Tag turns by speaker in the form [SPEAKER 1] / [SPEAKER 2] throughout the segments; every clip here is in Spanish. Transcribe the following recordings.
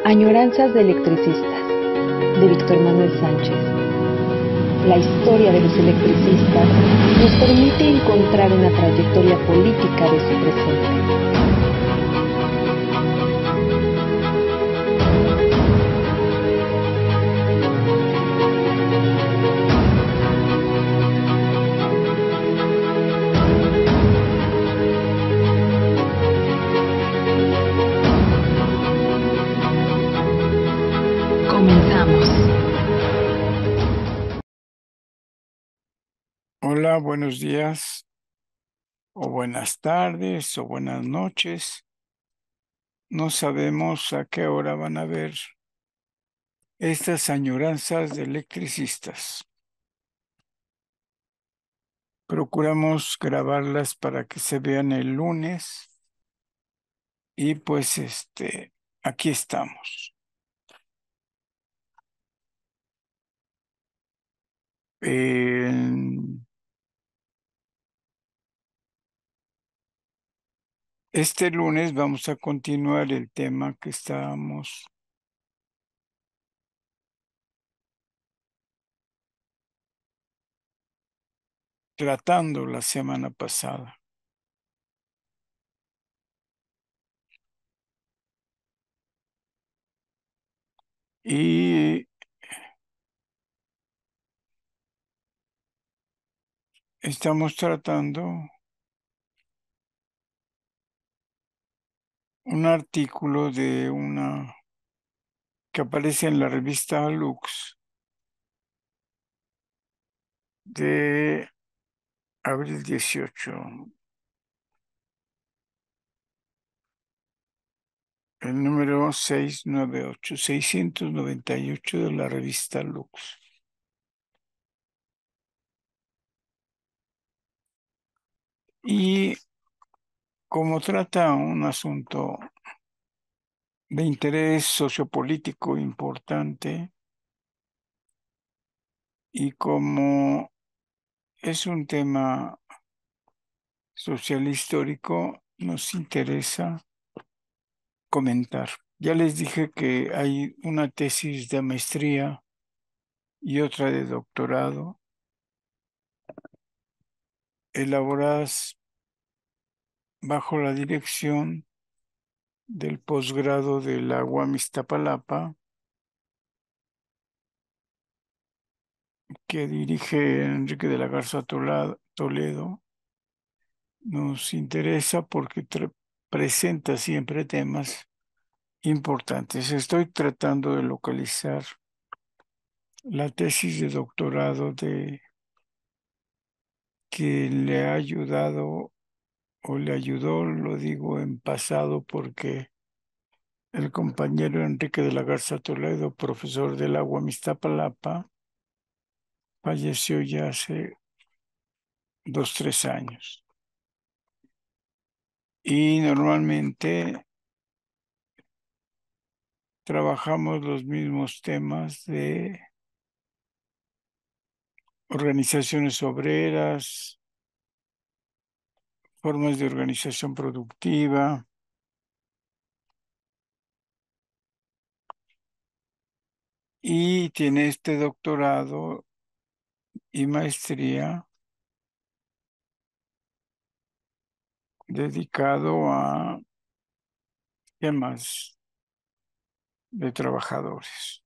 [SPEAKER 1] Añoranzas de electricistas, de Víctor Manuel Sánchez. La historia de los electricistas nos permite encontrar una trayectoria política de su presente. Comenzamos.
[SPEAKER 2] Hola, buenos días, o buenas tardes, o buenas noches. No sabemos a qué hora van a ver estas añoranzas de electricistas. Procuramos grabarlas para que se vean el lunes y pues aquí estamos. Este lunes vamos a continuar el tema que estábamos tratando la semana pasada. Y estamos tratando un artículo de una que aparece en la revista Lux de abril 18, el número 698 de la revista Lux. Y como trata un asunto de interés sociopolítico importante y como es un tema social histórico, nos interesa comentar. Ya les dije que hay una tesis de maestría y otra de doctorado elaboradas bajo la dirección del posgrado de la UAM Iztapalapa, que dirige Enrique de la Garza Toledo. Nos interesa porque presenta siempre temas importantes. Estoy tratando de localizar la tesis de doctorado de que le ha ayudado o le ayudó, lo digo en pasado porque el compañero Enrique de la Garza Toledo, profesor del UAM Iztapalapa, falleció ya hace 2, 3 años. Y normalmente trabajamos los mismos temas de organizaciones obreras, formas de organización productiva, y tiene este doctorado y maestría dedicado a temas de trabajadores.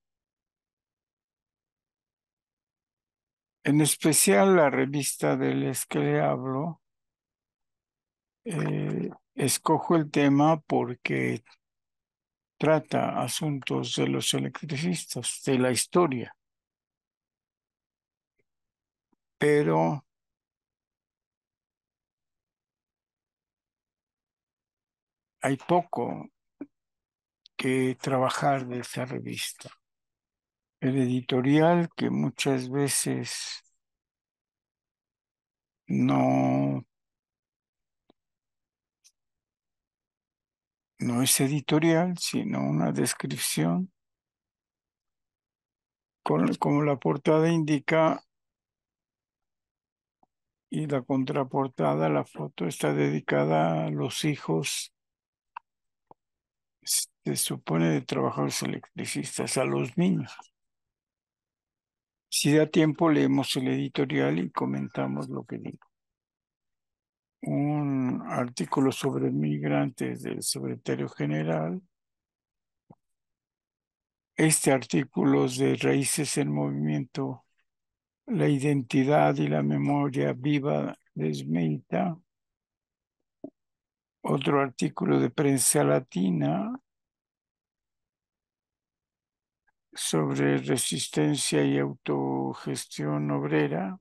[SPEAKER 2] En especial la revista del que le hablo, escojo el tema porque trata asuntos de los electricistas, de la historia, pero hay poco que trabajar de esa revista. El editorial, que muchas veces no es editorial, sino una descripción, como la portada indica, y la contraportada, la foto está dedicada a los hijos se supone de trabajadores electricistas, a los niños. Si da tiempo, leemos el editorial y comentamos lo que digo. Un artículo sobre migrantes del secretario general. Este artículo es de Raíces en Movimiento, la identidad y la memoria viva de Esmeita. Otro artículo de Prensa Latina sobre resistencia y autogestión obrera,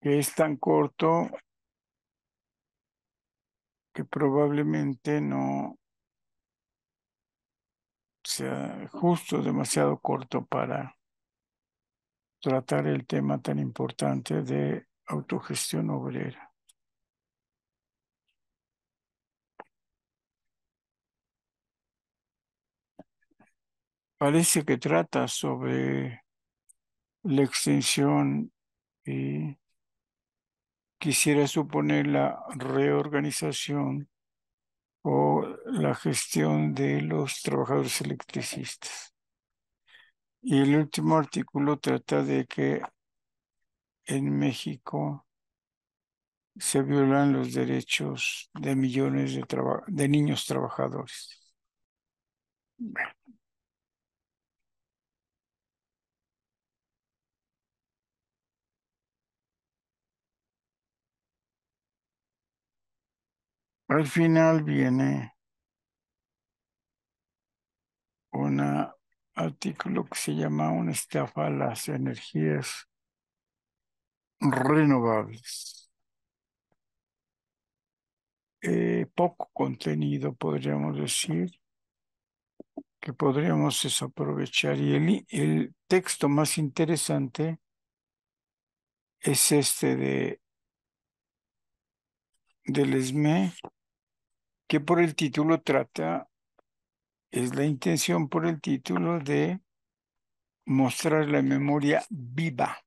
[SPEAKER 2] que es tan corto que probablemente no sea justo, demasiado corto para tratar el tema tan importante de autogestión obrera. Parece que trata sobre la extensión y quisiera suponer la reorganización o la gestión de los trabajadores electricistas. Y el último artículo trata de que en México se violan los derechos de millones de niños trabajadores. Al final viene un artículo que se llama Una estafa a las energías renovables. Poco contenido, podríamos decir, que podríamos desaprovechar. Y el texto más interesante es este del ESME, que por el título trata, es la intención por el título de mostrar la memoria viva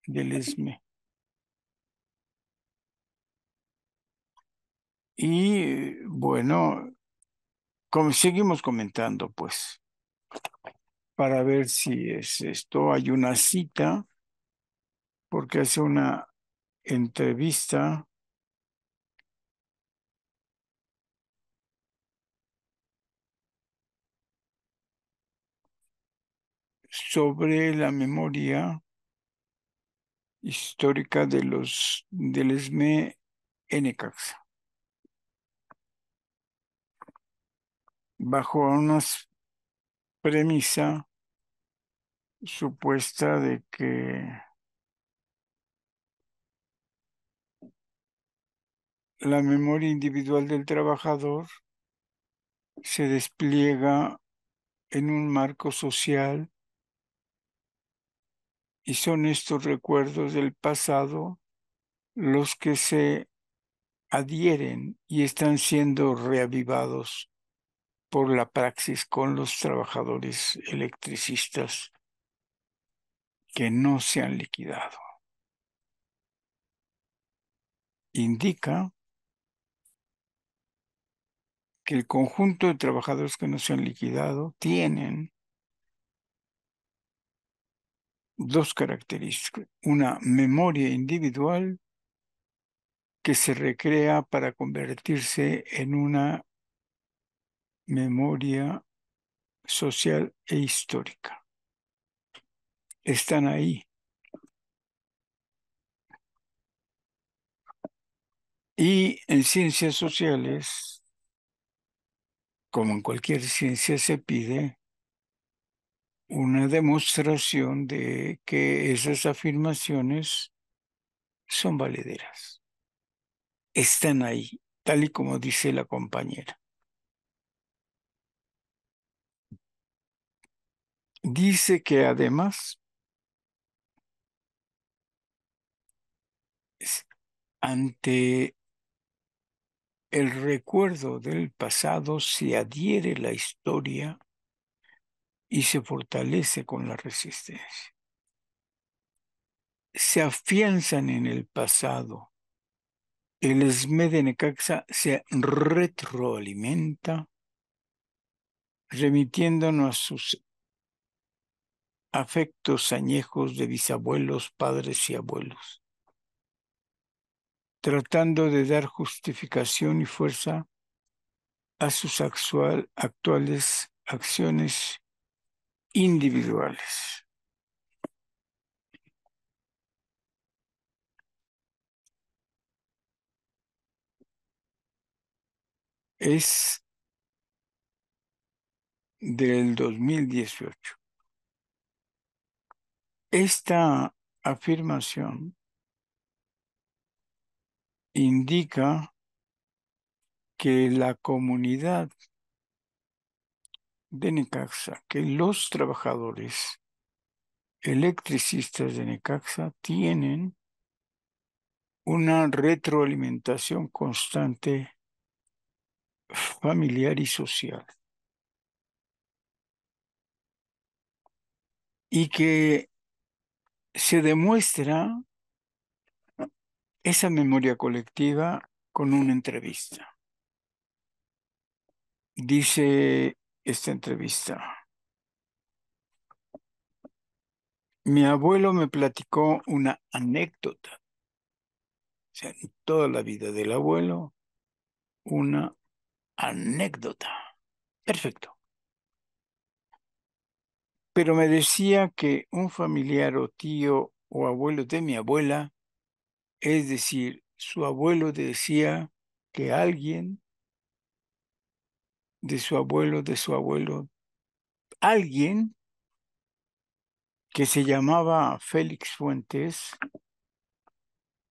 [SPEAKER 2] del ESME. Y bueno, como seguimos comentando, pues, para ver si es esto. Hay una cita, porque hace una entrevista sobre la memoria histórica del ESME en Necaxa, bajo una premisa supuesta de que la memoria individual del trabajador se despliega en un marco social y son estos recuerdos del pasado los que se adhieren y están siendo reavivados por la praxis con los trabajadores electricistas que no se han liquidado. Indica que el conjunto de trabajadores que no se han liquidado tienen dos características: una memoria individual que se recrea para convertirse en una memoria social e histórica. Están ahí. Y en ciencias sociales, como en cualquier ciencia, se pide una demostración de que esas afirmaciones son valederas. Están ahí, tal y como dice la compañera. Dice que además, ante el recuerdo del pasado se adhiere la historia y se fortalece con la resistencia. Se afianzan en el pasado el ESME de Necaxa se retroalimenta, remitiéndonos a sus afectos añejos de bisabuelos, padres y abuelos, tratando de dar justificación y fuerza a sus actuales acciones individuales. Es del 2018. Esta afirmación indica que la comunidad de Necaxa, que los trabajadores electricistas de Necaxa tienen una retroalimentación constante familiar y social, y que se demuestra esa memoria colectiva con una entrevista. Dice esta entrevista: mi abuelo me platicó una anécdota, o sea, en toda la vida del abuelo, una anécdota. Perfecto. Pero me decía que un familiar o tío o abuelo de mi abuela, es decir, su abuelo, decía que alguien de su abuelo, alguien que se llamaba Félix Fuentes,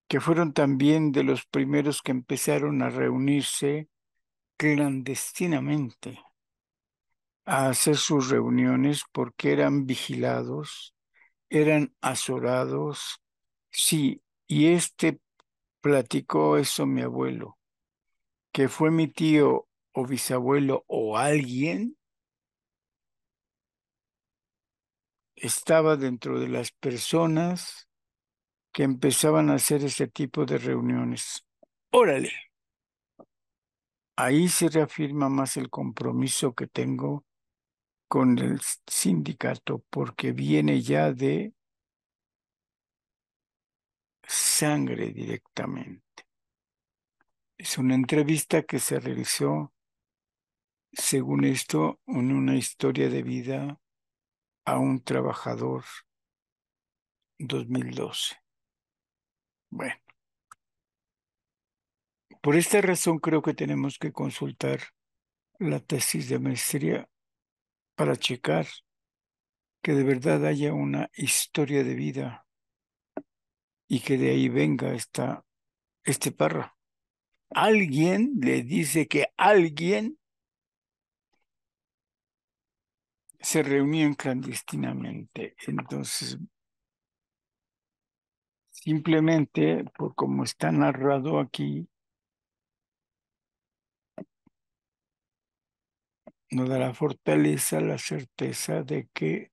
[SPEAKER 2] que fueron también de los primeros que empezaron a reunirse clandestinamente, a hacer sus reuniones porque eran vigilados, eran azorados. Sí, y platicó eso mi abuelo, que fue mi tío o bisabuelo o alguien, estaba dentro de las personas que empezaban a hacer ese tipo de reuniones. Órale, ahí se reafirma más el compromiso que tengo con el sindicato, porque viene ya de sangre directamente. Es una entrevista que se realizó, según esto, en una historia de vida a un trabajador 2012. Bueno, por esta razón creo que tenemos que consultar la tesis de maestría para checar que de verdad haya una historia de vida y que de ahí venga este párrafo. Alguien le dice que alguien se reunían clandestinamente. Entonces, simplemente por como está narrado aquí, nos da la fortaleza, la certeza de que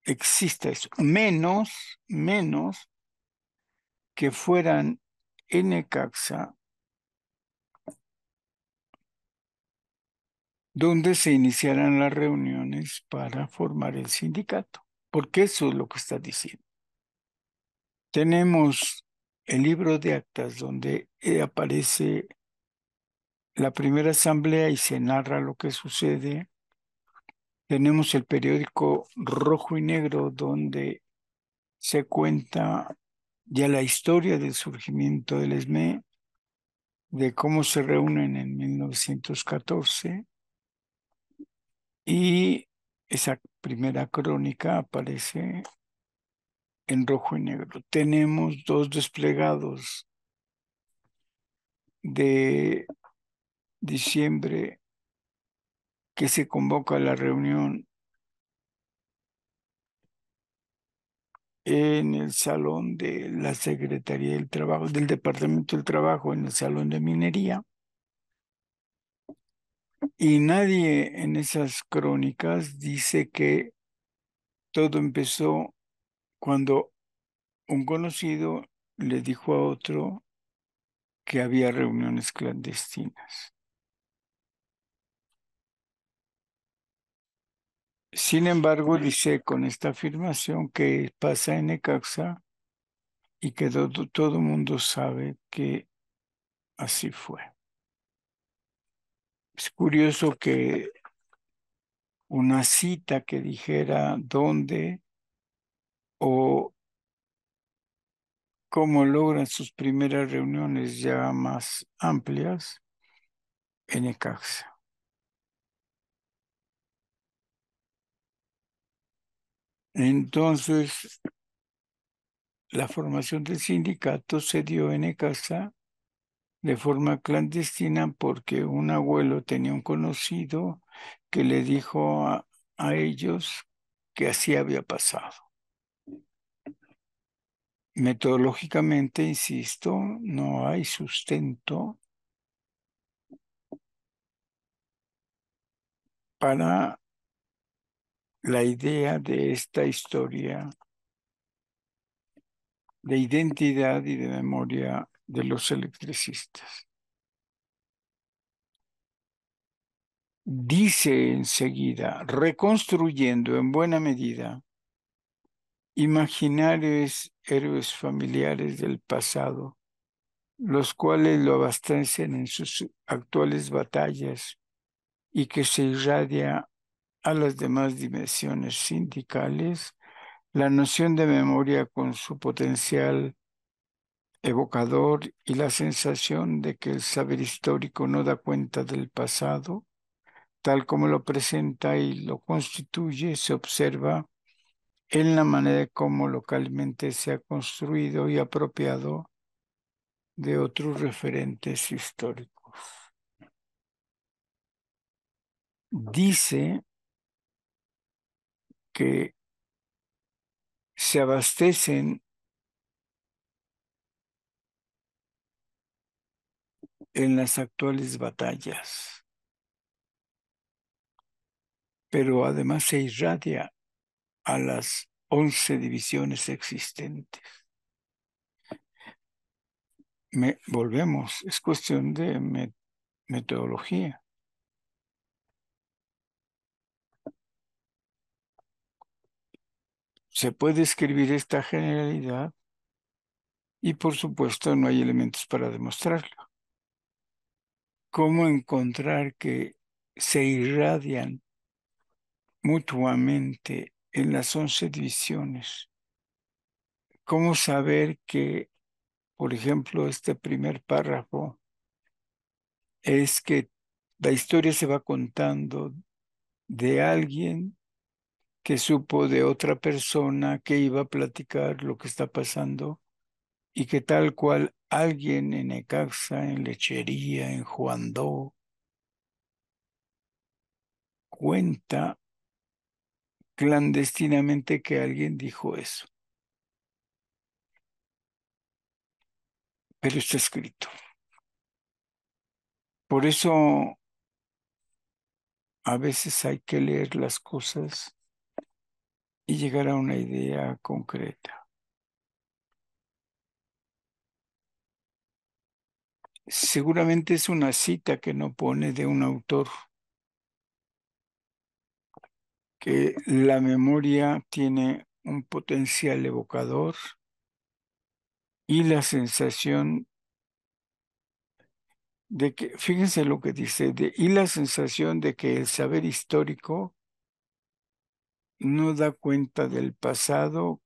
[SPEAKER 2] exista eso. Menos que fueran en Necaxa, donde se iniciaran las reuniones para formar el sindicato, porque eso es lo que está diciendo. Tenemos el libro de actas donde aparece la primera asamblea y se narra lo que sucede. Tenemos el periódico Rojo y Negro donde se cuenta ya la historia del surgimiento del ESME, de cómo se reúnen en 1914, y esa primera crónica aparece en rojo y negro. Tenemos dos desplegados de diciembre que se convoca a la reunión en el salón de la Secretaría del Trabajo, del Departamento del Trabajo, en el salón de minería, y nadie en esas crónicas dice que todo empezó cuando un conocido le dijo a otro que había reuniones clandestinas. Sin embargo, dice con esta afirmación que pasa en Necaxa y que todo mundo sabe que así fue. Es curioso que una cita que dijera dónde o cómo logran sus primeras reuniones ya más amplias en Necaxa. Entonces, la formación del sindicato se dio en Necaxa de forma clandestina porque un abuelo tenía un conocido que le dijo a ellos que así había pasado. Metodológicamente, insisto, no hay sustento para la idea de esta historia de identidad y de memoria de los electricistas. Dice enseguida, reconstruyendo en buena medida imaginarios héroes familiares del pasado, los cuales lo abastecen en sus actuales batallas y que se irradia a las demás dimensiones sindicales, la noción de memoria con su potencial evocador y la sensación de que el saber histórico no da cuenta del pasado, tal como lo presenta y lo constituye, se observa en la manera como localmente se ha construido y apropiado de otros referentes históricos. Dice que se abastecen en las actuales batallas, pero además se irradia a las 11 divisiones existentes. Volvemos, es cuestión de metodología. Se puede escribir esta generalidad y por supuesto no hay elementos para demostrarlo. ¿Cómo encontrar que se irradian mutuamente en las 11 divisiones? ¿Cómo saber que, por ejemplo, este primer párrafo es que la historia se va contando de alguien que supo de otra persona que iba a platicar lo que está pasando y que tal cual alguien en Necaxa, en Lechería, en Juandó, cuenta clandestinamente que alguien dijo eso? Pero está escrito. Por eso a veces hay que leer las cosas y llegar a una idea concreta. Seguramente es una cita que no pone de un autor, que la memoria tiene un potencial evocador y la sensación de que, fíjense lo que dice, y la sensación de que el saber histórico no da cuenta del pasado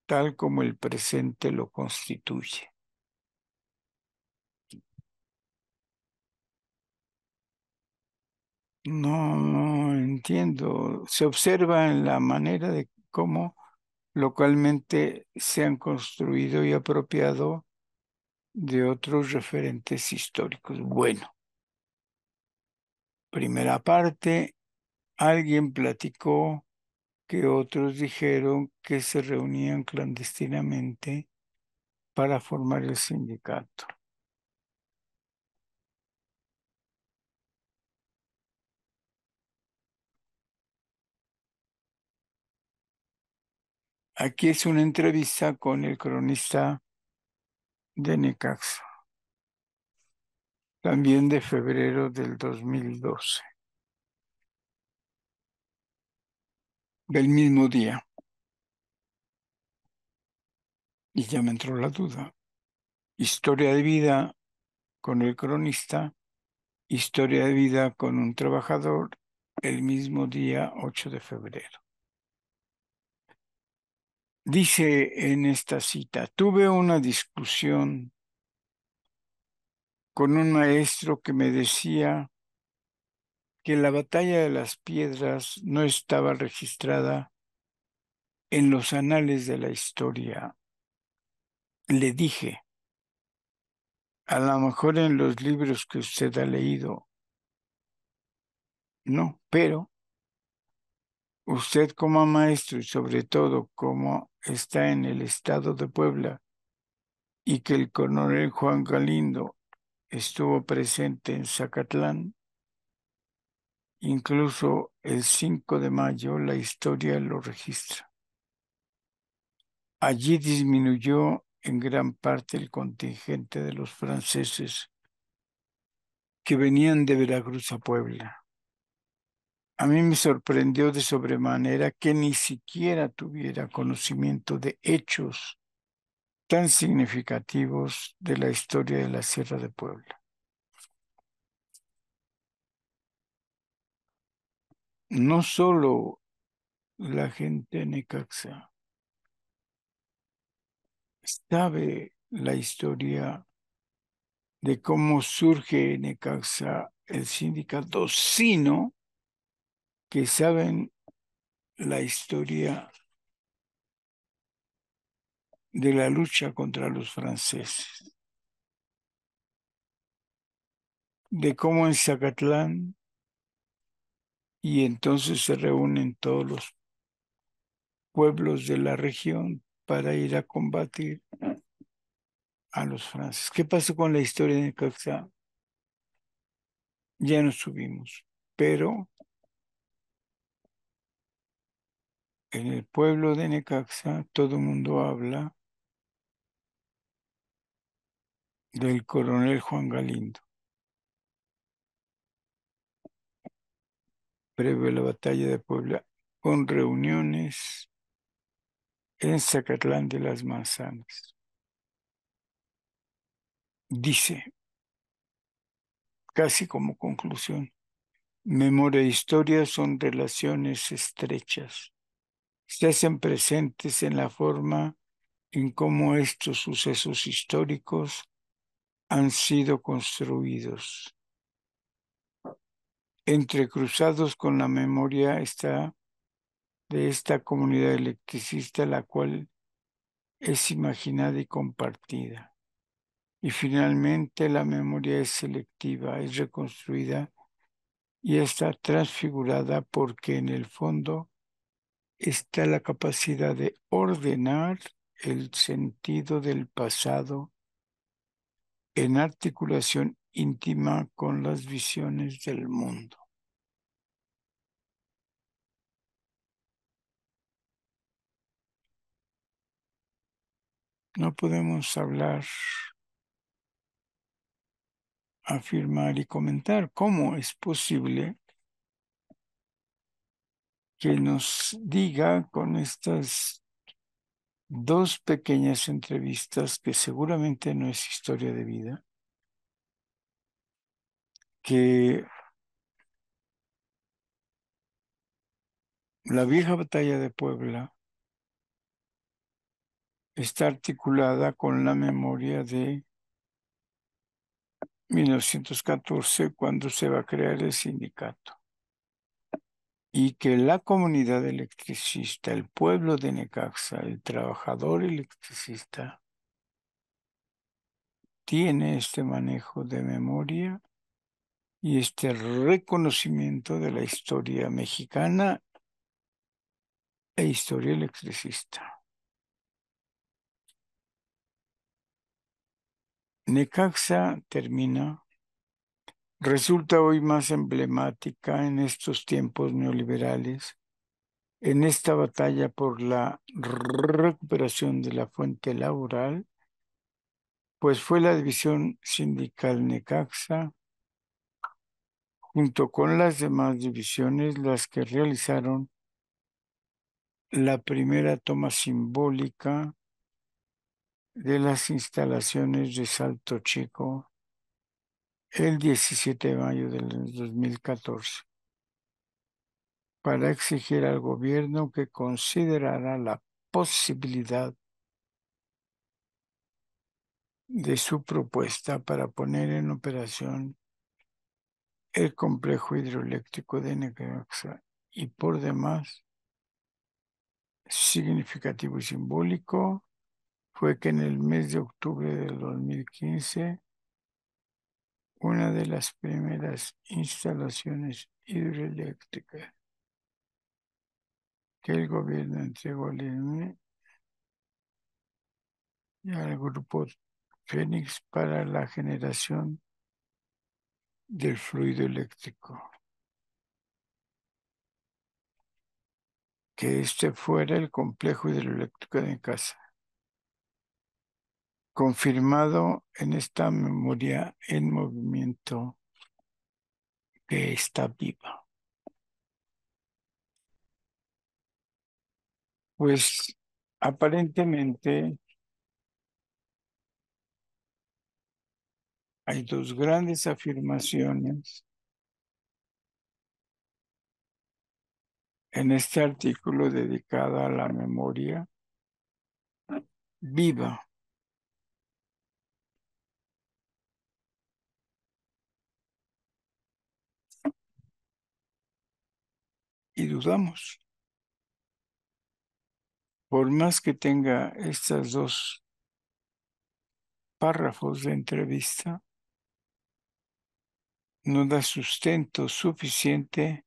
[SPEAKER 2] tal como el presente lo constituye. No entiendo. Se observa en la manera de cómo localmente se han construido y apropiado de otros referentes históricos. Bueno, primera parte, alguien platicó que otros dijeron que se reunían clandestinamente para formar el sindicato. Aquí es una entrevista con el cronista de Necaxa. también de febrero del 2012, del mismo día. Y ya me entró la duda. Historia de vida con el cronista, historia de vida con un trabajador, el mismo día 8 de febrero. Dice en esta cita: tuve una discusión con un maestro que me decía que la batalla de las piedras no estaba registrada en los anales de la historia. Le dije, a lo mejor en los libros que usted ha leído, no, pero usted como maestro y sobre todo como está en el estado de Puebla y que el coronel Juan Galindo estuvo presente en Zacatlán, incluso el 5 de mayo la historia lo registra. Allí disminuyó en gran parte el contingente de los franceses que venían de Veracruz a Puebla. A mí me sorprendió de sobremanera que ni siquiera tuviera conocimiento de hechos tan significativos de la historia de la Sierra de Puebla. No solo la gente de Necaxa sabe la historia de cómo surge en Necaxa el sindicato, sino que saben la historia de la lucha contra los franceses, de cómo en Zacatlán y entonces se reúnen todos los pueblos de la región para ir a combatir a los franceses. ¿Qué pasó con la historia de Necaxa? Ya no subimos, pero en el pueblo de Necaxa todo el mundo habla del coronel Juan Galindo, previo a la batalla de Puebla, con reuniones en Zacatlán de las Manzanas. Dice, casi como conclusión, memoria e historia son relaciones estrechas. Se hacen presentes en la forma en cómo estos sucesos históricos han sido construidos. Entrecruzados con la memoria está de esta comunidad electricista, la cual es imaginada y compartida. Y finalmente la memoria es selectiva, es reconstruida y está transfigurada porque en el fondo está la capacidad de ordenar el sentido del pasado en articulación íntima con las visiones del mundo. No podemos hablar, afirmar y comentar cómo es posible que nos diga con estas dos pequeñas entrevistas, que seguramente no es historia de vida, que la vieja batalla de Puebla está articulada con la memoria de 1914, cuando se va a crear el sindicato, y que la comunidad electricista, el pueblo de Necaxa, el trabajador electricista, tiene este manejo de memoria y este reconocimiento de la historia mexicana e historia electricista. Necaxa termina, resulta hoy más emblemática en estos tiempos neoliberales, en esta batalla por la recuperación de la fuente laboral Pues fue la división sindical Necaxa, junto con las demás divisiones, las que realizaron la primera toma simbólica de las instalaciones de Salto Chico el 17 de mayo del 2014 para exigir al gobierno que considerara la posibilidad de su propuesta para poner en operación el complejo hidroeléctrico de Necaxa y por demás significativo y simbólico fue que en el mes de octubre del 2015 una de las primeras instalaciones hidroeléctricas que el gobierno entregó al INE y al grupo Fénix para la generación del fluido eléctrico, que este fuera el complejo hidroeléctrico de casa, confirmado en esta memoria en movimiento que está viva. Pues aparentemente hay dos grandes afirmaciones en este artículo dedicado a la memoria viva. Y dudamos. Por más que tenga estos dos párrafos de entrevista, no da sustento suficiente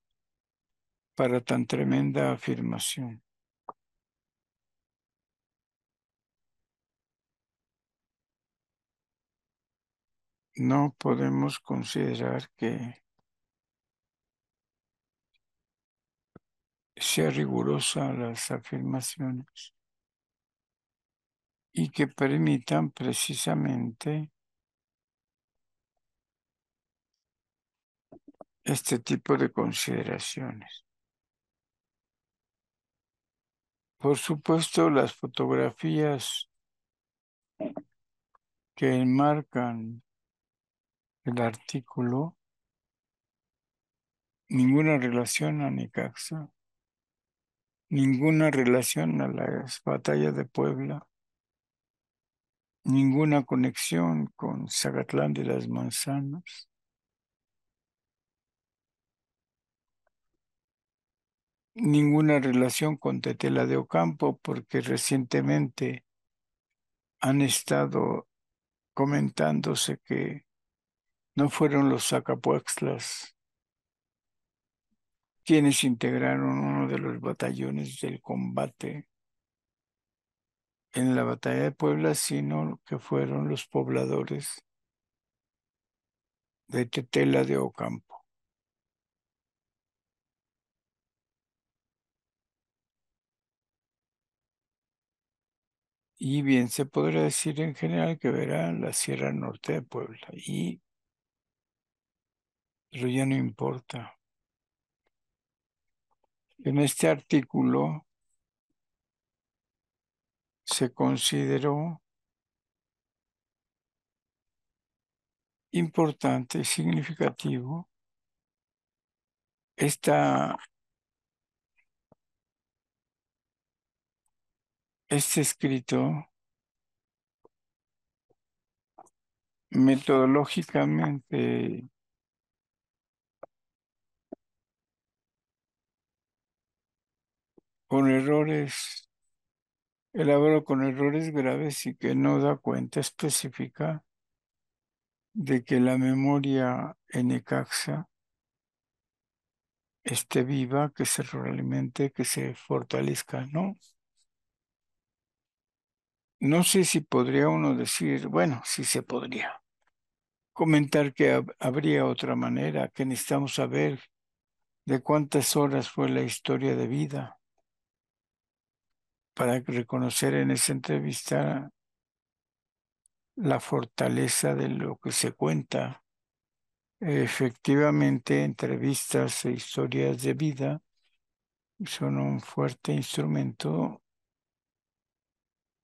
[SPEAKER 2] para tan tremenda afirmación. No podemos considerar que sea rigurosa las afirmaciones y que permitan precisamente este tipo de consideraciones. Por supuesto, las fotografías que enmarcan el artículo, ninguna relación a Necaxa, ninguna relación a las batallas de Puebla, ninguna conexión con Zacatlán de las Manzanas, ninguna relación con Tetela de Ocampo, porque recientemente han estado comentándose que no fueron los Zacapuextlas quienes integraron uno de los batallones del combate en la batalla de Puebla, sino que fueron los pobladores de Tetela de Ocampo. Y bien, se podría decir en general que verán la Sierra Norte de Puebla, pero ya no importa. En este artículo se consideró importante y significativo este escrito metodológicamente con errores, elaborado con errores graves y que no da cuenta específica de que la memoria en Necaxa esté viva, que se realimente, que se fortalezca, ¿no? No sé si podría uno decir, bueno, sí se podría comentar que habría otra manera, que necesitamos saber de cuántas horas fue la historia de vida para reconocer en esa entrevista la fortaleza de lo que se cuenta. Efectivamente, entrevistas e historias de vida son un fuerte instrumento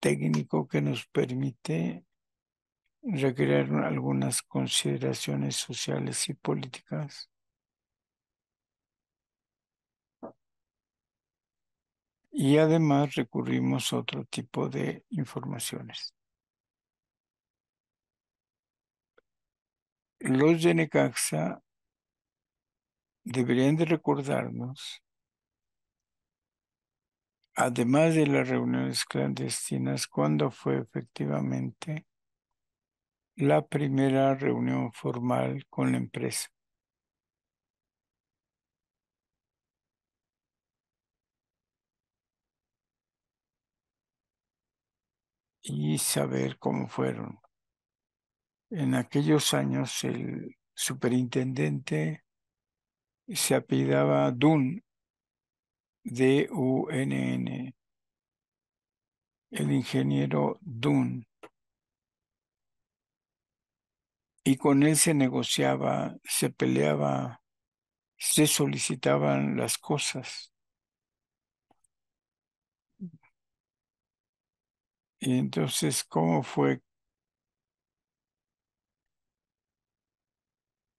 [SPEAKER 2] técnico que nos permite recrear algunas consideraciones sociales y políticas. Y además recurrimos a otro tipo de informaciones. Los de Necaxa deberían de recordarnos, además de las reuniones clandestinas, cuándo fue efectivamente la primera reunión formal con la empresa. Y saber cómo fueron. En aquellos años el superintendente se apellidaba Dunn, D-U-N-N, el ingeniero Dunn, y con él se negociaba, se peleaba, se solicitaban las cosas. Y entonces, ¿cómo fue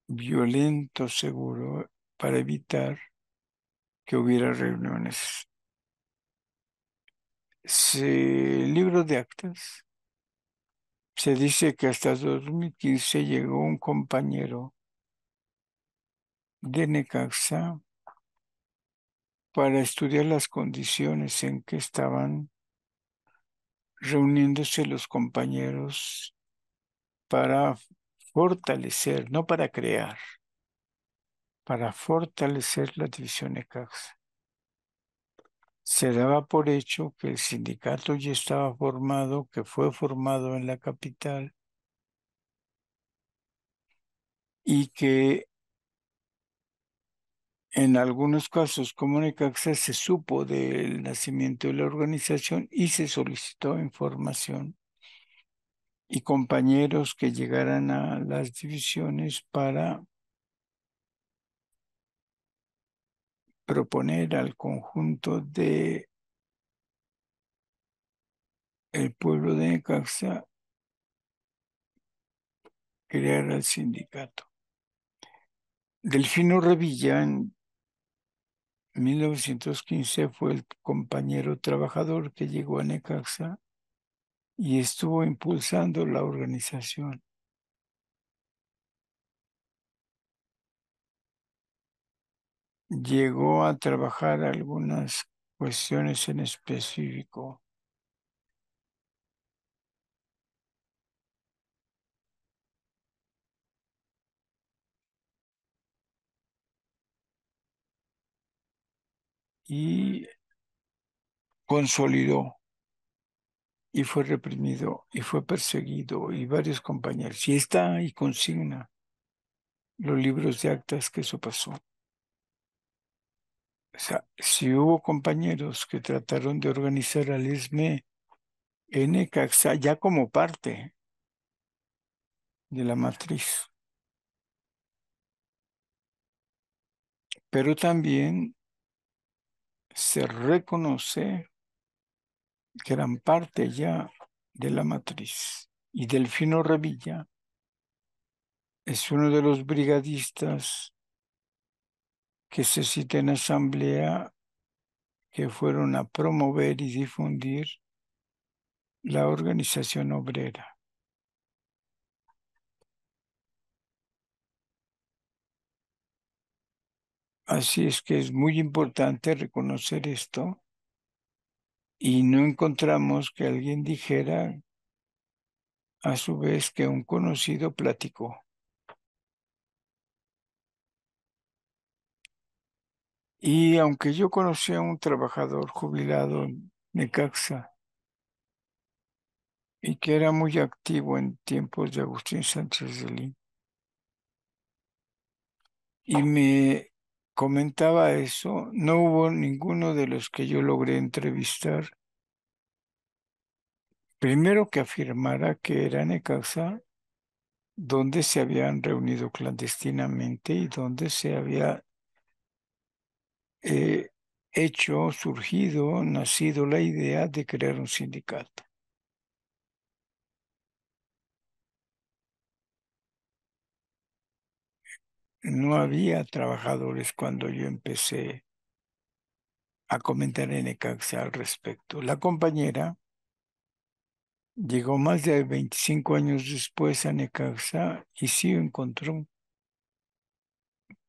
[SPEAKER 2] violento seguro para evitar que hubiera reuniones? El libro de actas se dice que hasta 2015 llegó un compañero de Necaxa para estudiar las condiciones en que estaban reuniéndose los compañeros para fortalecer, no para crear, para fortalecer la división Necaxa. Se daba por hecho que el sindicato ya estaba formado, que fue formado en la capital y que en algunos casos, como Necaxa, se supo del nacimiento de la organización y se solicitó información y compañeros que llegaran a las divisiones para proponer al conjunto de el pueblo de Necaxa crear el sindicato. Delfino Revilla en 1915 fue el compañero trabajador que llegó a Necaxa y estuvo impulsando la organización. Llegó a trabajar algunas cuestiones en específico. Y consolidó y fue reprimido y fue perseguido y varios compañeros. Y está y consigna los libros de actas que eso pasó. O sea, si hubo compañeros que trataron de organizar al ESME en Necaxa ya como parte de la matriz, pero también se reconoce que eran parte ya de la matriz. Y Delfino Revilla es uno de los brigadistas que se cita en asamblea que fueron a promover y difundir la organización obrera. Así es que es muy importante reconocer esto y no encontramos que alguien dijera a su vez que un conocido platicó. Y aunque yo conocí a un trabajador jubilado en Necaxa y que era muy activo en tiempos de Agustín Sánchez de Lin, y me comentaba eso, no hubo ninguno de los que yo logré entrevistar Primero que afirmara que era Necaxa, donde se habían reunido clandestinamente y donde se había eh, surgido, nacido la idea de crear un sindicato. No había trabajadores cuando yo empecé a comentar en Necaxa al respecto. La compañera llegó más de 25 años después a Necaxa y sí encontró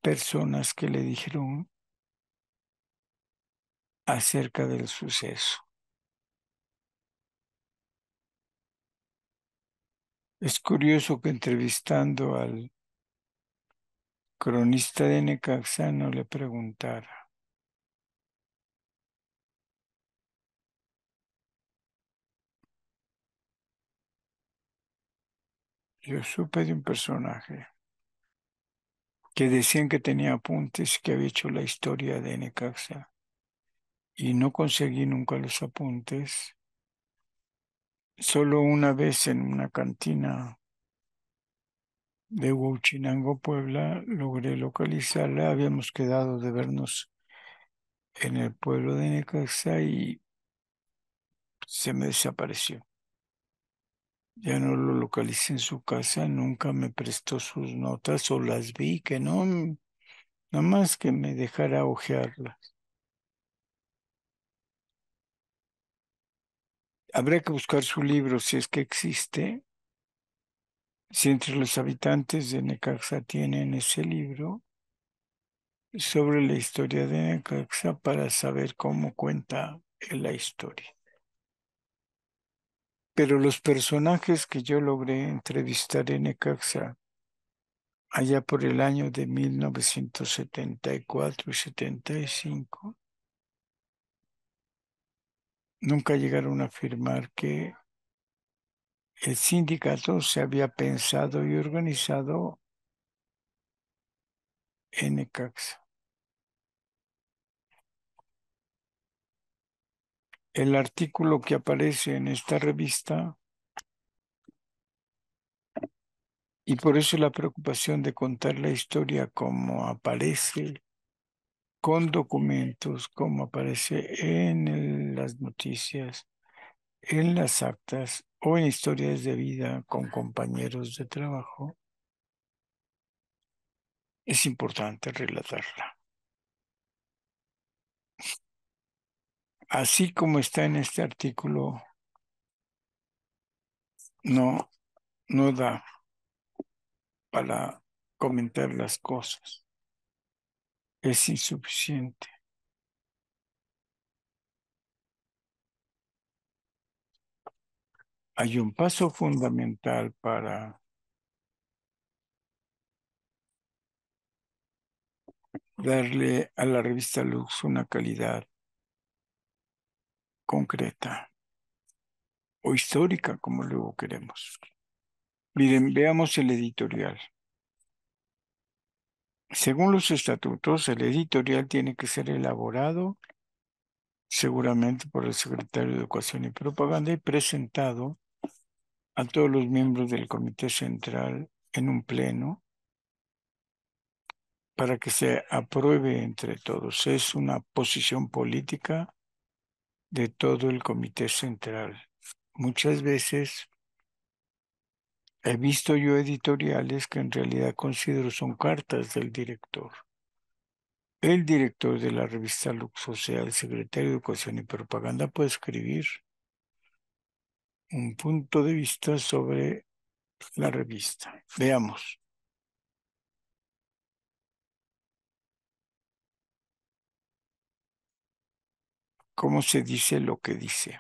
[SPEAKER 2] personas que le dijeron acerca del suceso. Es curioso que entrevistando al cronista de Necaxa no le preguntara. Yo supe de un personaje que decían que tenía apuntes, que había hecho la historia de Necaxa y no conseguí nunca los apuntes. Solo una vez en una cantina de Huachinango, Puebla, logré localizarla. Habíamos quedado de vernos en el pueblo de Necaxa y se me desapareció. Ya no lo localicé en su casa, nunca me prestó sus notas o las vi, que no, nada más que me dejara hojearlas. Habría que buscar su libro si es que existe. Si entre los habitantes de Necaxa tienen ese libro sobre la historia de Necaxa para saber cómo cuenta la historia. Pero los personajes que yo logré entrevistar en Necaxa allá por el año de 1974 y 75 nunca llegaron a afirmar que el sindicato se había pensado y organizado en Necaxa. El artículo que aparece en esta revista, y por eso la preocupación de contar la historia como aparece, con documentos, como aparece en las noticias, en las actas o en historias de vida con compañeros de trabajo, es importante relatarla. Así como está en este artículo, no, no da para comentar las cosas. Es insuficiente. Hay un paso fundamental para darle a la revista Lux una calidad concreta o histórica, como luego queremos. Miren, veamos el editorial. Según los estatutos, el editorial tiene que ser elaborado seguramente por el secretario de Educación y Propaganda y presentado a todos los miembros del Comité Central en un pleno para que se apruebe entre todos. Es una posición política de todo el Comité Central. Muchas veces he visto yo editoriales que en realidad considero son cartas del director. El director de la revista Lux, o sea, el secretario de Educación y Propaganda, puede escribir un punto de vista sobre la revista. Veamos. ¿Cómo se dice lo que dice?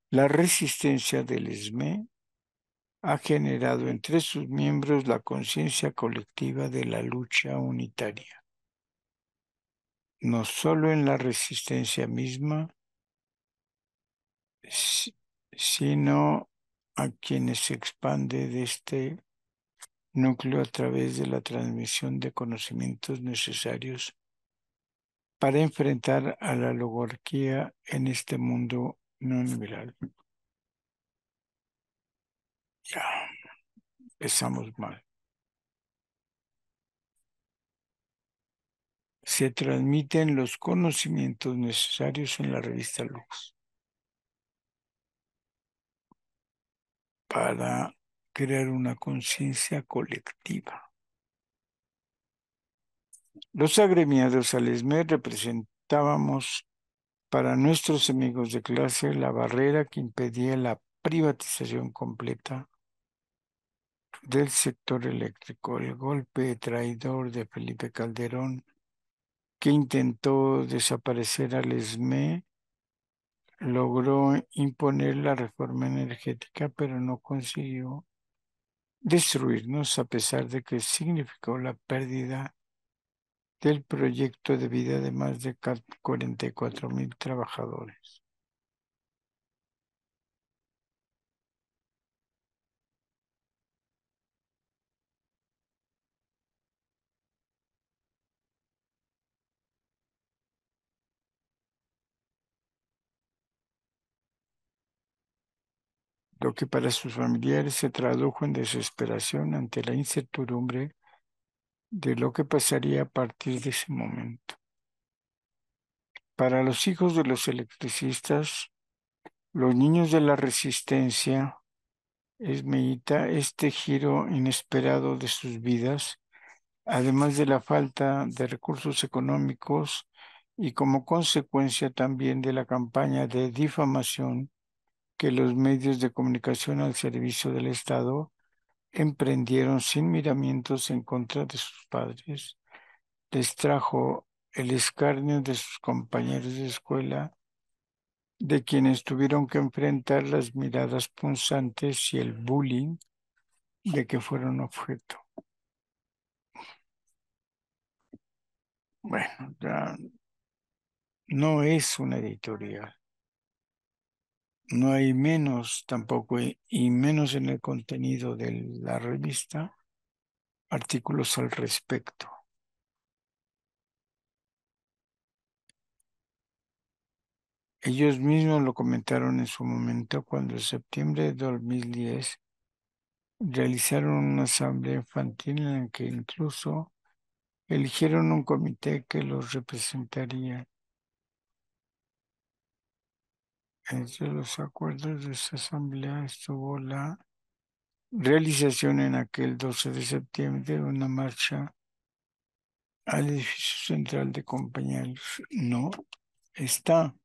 [SPEAKER 2] La resistencia del ESME ha generado entre sus miembros la conciencia colectiva de la lucha unitaria, no solo en la resistencia misma, sino a quienes se expande de este núcleo a través de la transmisión de conocimientos necesarios para enfrentar a la oligarquía en este mundo no liberal. Ya, empezamos mal. Se transmiten los conocimientos necesarios en la revista Lux para crear una conciencia colectiva. Los agremiados al ESME representábamos para nuestros amigos de clase la barrera que impedía la privatización completa del sector eléctrico, el golpe traidor de Felipe Calderón, que intentó desaparecer al ESME, logró imponer la reforma energética, pero no consiguió destruirnos, a pesar de que significó la pérdida del proyecto de vida de más de 44,000 trabajadores. Lo que para sus familiares se tradujo en desesperación ante la incertidumbre de lo que pasaría a partir de ese momento. Para los hijos de los electricistas, los niños de la resistencia, Esmeíta, este giro inesperado de sus vidas, además de la falta de recursos económicos y como consecuencia también de la campaña de difamación que los medios de comunicación al servicio del Estado emprendieron sin miramientos en contra de sus padres, les trajo el escarnio de sus compañeros de escuela, de quienes tuvieron que enfrentar las miradas punzantes y el bullying de que fueron objeto. Bueno, ya no es una editorial, no hay menos tampoco, y menos en el contenido de la revista, artículos al respecto. Ellos mismos lo comentaron en su momento cuando en septiembre de 2010 realizaron una asamblea infantil en la que incluso eligieron un comité que los representaría. Entre los acuerdos de esa asamblea estuvo la realización en aquel 12 de septiembre de una marcha al edificio central de compañeros. No está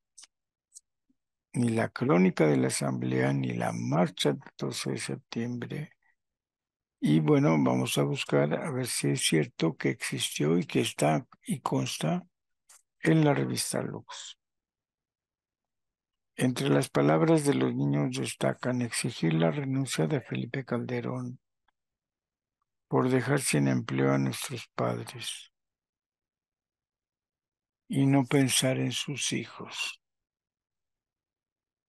[SPEAKER 2] ni la crónica de la asamblea ni la marcha del 12 de septiembre. Y bueno, vamos a buscar a ver si es cierto que existió y que está y consta en la revista Lux. Entre las palabras de los niños destacan exigir la renuncia de Felipe Calderón por dejar sin empleo a nuestros padres y no pensar en sus hijos.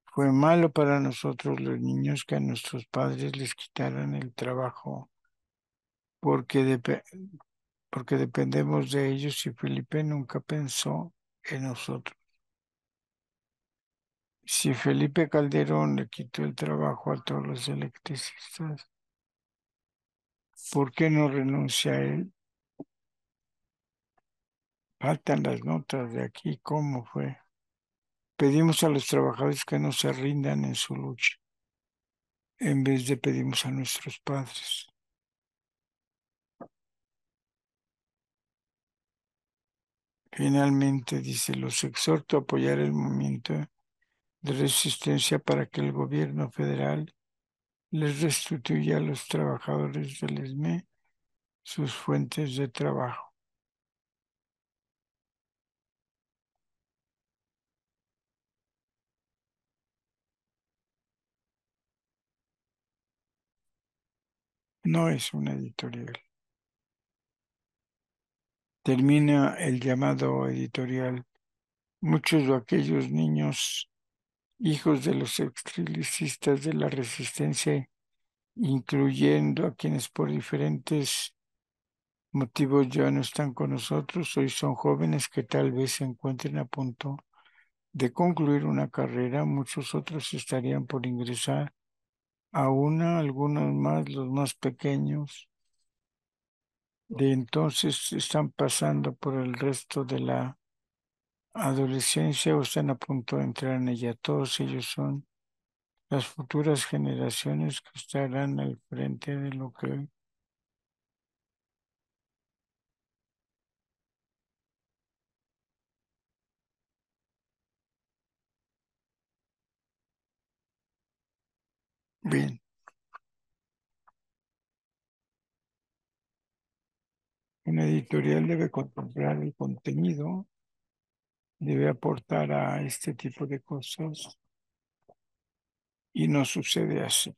[SPEAKER 2] Fue malo para nosotros los niños que a nuestros padres les quitaran el trabajo porque, porque dependemos de ellos y Felipe nunca pensó en nosotros. Si Felipe Calderón le quitó el trabajo a todos los electricistas, ¿por qué no renuncia a él? Faltan las notas de aquí, ¿cómo fue? Pedimos a los trabajadores que no se rindan en su lucha, en vez de pedimos a nuestros padres. Finalmente, dice, los exhorto a apoyar el movimiento de resistencia para que el gobierno federal les restituya a los trabajadores del ESME sus fuentes de trabajo. No es una editorial. Termina el llamado editorial. Muchos de aquellos niños, hijos de los extrilicistas de la resistencia, incluyendo a quienes por diferentes motivos ya no están con nosotros, hoy son jóvenes que tal vez se encuentren a punto de concluir una carrera, muchos otros estarían por ingresar a una, algunos más, los más pequeños, de entonces están pasando por el resto de la adolescencia o están a punto de entrar en ella. Todos ellos son las futuras generaciones que estarán al frente de lo que... Bien, una editorial debe contemplar el contenido, debe aportar a este tipo de cosas y no sucede así.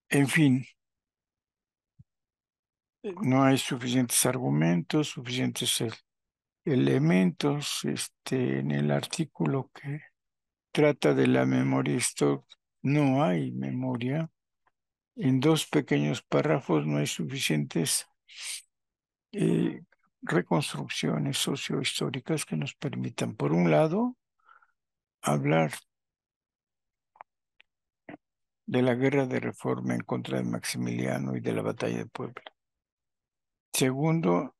[SPEAKER 2] En fin, no hay suficientes argumentos, suficientes elementos en el artículo que trata de la memoria histórica. No hay memoria. En dos pequeños párrafos no hay suficientes eh, reconstrucciones sociohistóricas que nos permitan, por un lado, hablar de la guerra de reforma en contra de Maximiliano y de la batalla de Puebla. Segundo,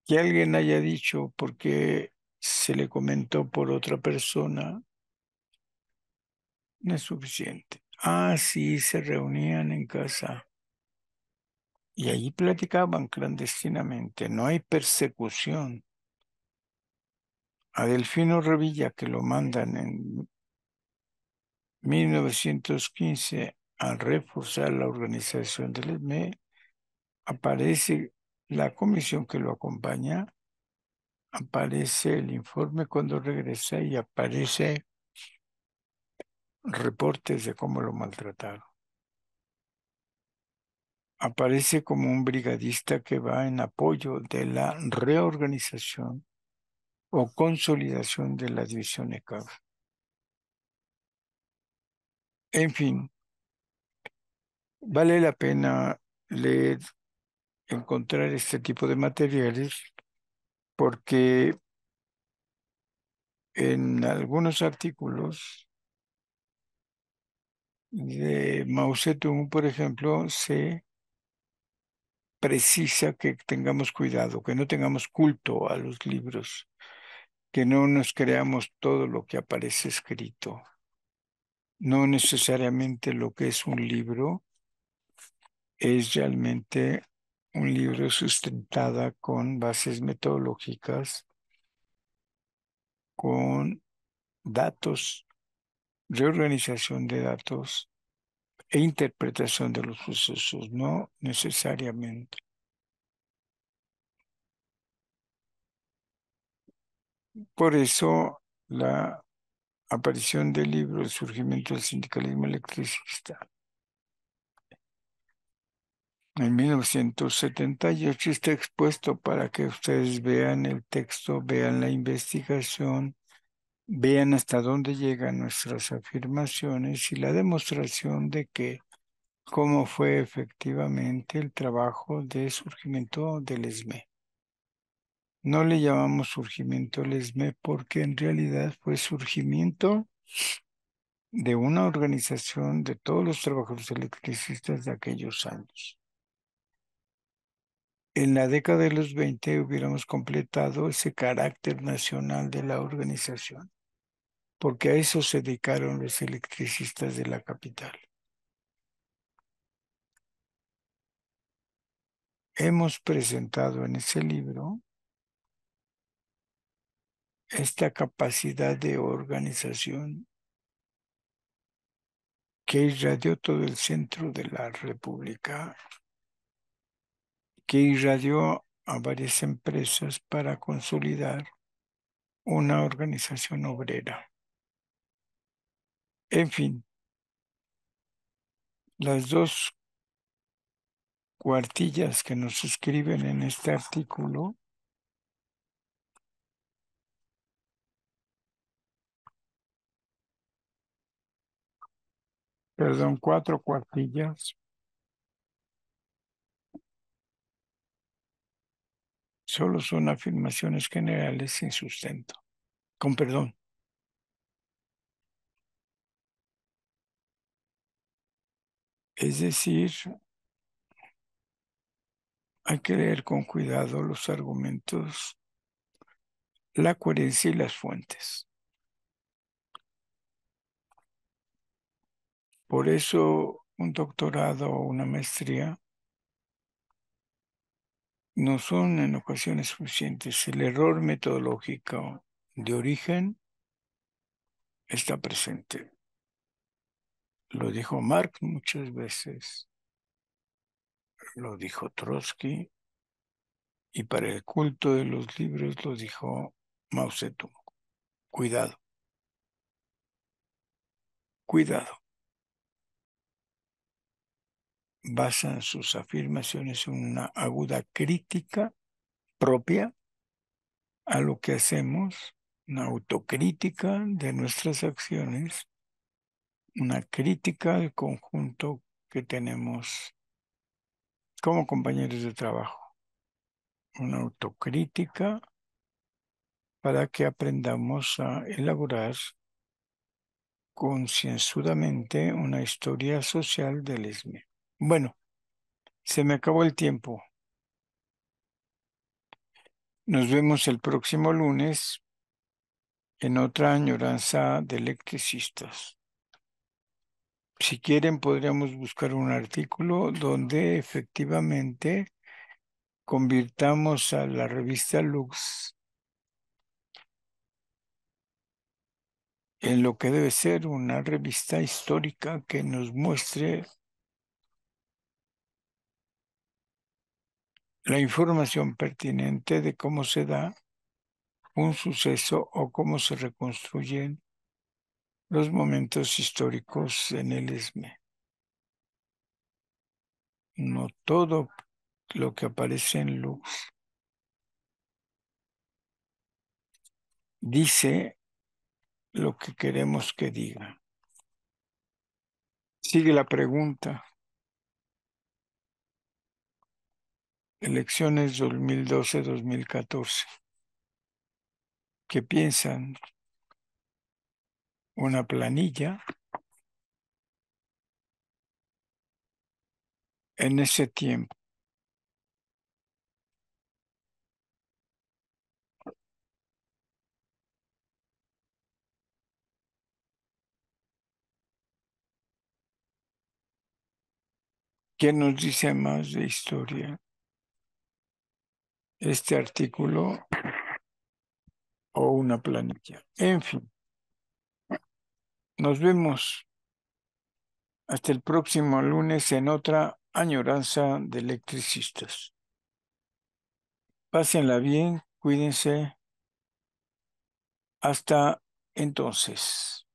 [SPEAKER 2] que alguien haya dicho porque se le comentó por otra persona, no es suficiente. Ah, sí, se reunían en casa y allí platicaban clandestinamente. No hay persecución. A Delfino Revilla, que lo mandan en 1915 a reforzar la organización del ESME, aparece la comisión que lo acompaña, aparece el informe cuando regresa y aparece reportes de cómo lo maltrataron. Aparece como un brigadista que va en apoyo de la reorganización o consolidación de la división ECAF. En fin, vale la pena leer, encontrar este tipo de materiales porque en algunos artículos de Mao Zedong, por ejemplo, se precisa que tengamos cuidado, que no tengamos culto a los libros, que no nos creamos todo lo que aparece escrito. No necesariamente lo que es un libro es realmente un libro sustentada con bases metodológicas, con datos, reorganización de datos e interpretación de los sucesos, no necesariamente. Por eso la aparición del libro El surgimiento del sindicalismo electricista en 1978 está expuesto para que ustedes vean el texto, vean la investigación, vean hasta dónde llegan nuestras afirmaciones y la demostración de que cómo fue efectivamente el trabajo de surgimiento del ESME. No le llamamos surgimiento al ESME porque en realidad fue surgimiento de una organización de todos los trabajadores electricistas de aquellos años. En la década de los 20 hubiéramos completado ese carácter nacional de la organización, porque a eso se dedicaron los electricistas de la capital. Hemos presentado en ese libro esta capacidad de organización que irradió todo el centro de la República, que irradió a varias empresas para consolidar una organización obrera. En fin, las dos cuartillas que nos escriben en este artículo, perdón, cuatro cuartillas, solo son afirmaciones generales sin sustento. Con perdón. Es decir, hay que leer con cuidado los argumentos, la coherencia y las fuentes. Por eso un doctorado o una maestría no son en ocasiones suficientes. El error metodológico de origen está presente. Lo dijo Marx muchas veces, lo dijo Trotsky, y para el culto de los libros lo dijo Mao Zedong. Cuidado, cuidado. Basan sus afirmaciones en una aguda crítica propia a lo que hacemos, una autocrítica de nuestras acciones, una crítica al conjunto que tenemos como compañeros de trabajo, una autocrítica para que aprendamos a elaborar concienzudamente una historia social del ESME. Bueno, se me acabó el tiempo. Nos vemos el próximo lunes en otra añoranza de electricistas. Si quieren, podríamos buscar un artículo donde efectivamente convirtamos a la revista Lux en lo que debe ser una revista histórica que nos muestre la información pertinente de cómo se da un suceso o cómo se reconstruyen los momentos históricos en el ESME. No todo lo que aparece en Lux dice lo que queremos que diga. Sigue la pregunta. Elecciones 2012-2014. ¿Qué piensan? Una planilla. En ese tiempo, ¿qué nos dice más de historia? ¿Este artículo o una planilla? En fin, nos vemos hasta el próximo lunes en otra añoranza de electricistas. Pásenla bien, cuídense. Hasta entonces.